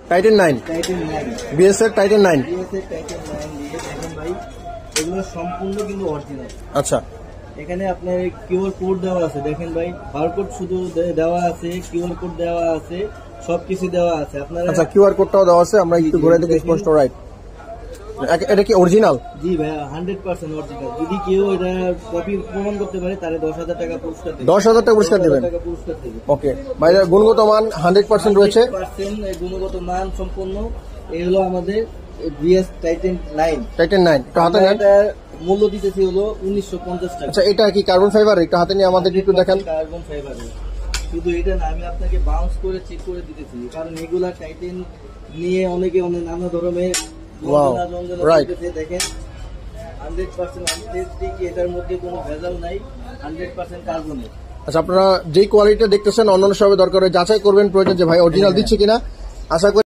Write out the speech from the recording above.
Titan 9, BS এর টাইটেন 9। দেখেন ভাই, এগুলো সম্পূর্ণ কিন্তু অরিজিনাল। আচ্ছা, এখানে আপনার কিউআর কোড দেওয়া আছে, দেখেন ভাই, বারকোড শুধু দেওয়া আছে, কিউআর কোড দেওয়া আছে, সবকিছু দেওয়া আছে আপনারা। আচ্ছা, কিউআর কোডটাও দেওয়া আছে, আমরা একটু ঘুরে দেখি স্পষ্ট। রাইট, এটা কি অরিজিনাল? জি ভাই, 100% অরিজিনাল। যদি কেউ এটা কপি প্রমাণ করতে পারে তাহলে 10,000 টাকা পুরস্কার দেবেন। 10,000 টাকা পুরস্কার দেবেন। ওকে ভাই, গুণগত মান 100% রয়েছে। গুণগত মান সম্পন্ন। এই হলো আমাদের বিএস টাইটেন 9। টাইটেন 9 এটা হাতে নেন। এটা মূল্য দিতেছি হলো 1950 টাকা। আচ্ছা, এটা কি কার্বন ফাইবার? এটা হাতে নিয়ে আমাদের একটু দেখান। Carbon fibre. শুধু এটা না, আমি আপনাকে বাউন্স করে চেক করে দিতেছি, কারণ এগুলা টাইটেন নিয়ে অনেকে অনেক নানা ধরনের দেখেন। 100% অথেন্টিক, এটার মধ্যে কোনো ভেজাল নাই, 100% কার্বনের। আচ্ছা, আপনারা যেই কোয়ালিটি দেখতেছেন অন্যান্য সবে দরকার হয় যাচাই করবেন প্রয়োজন যে ভাই অরিজিনাল দিচ্ছে কিনা। আশা করি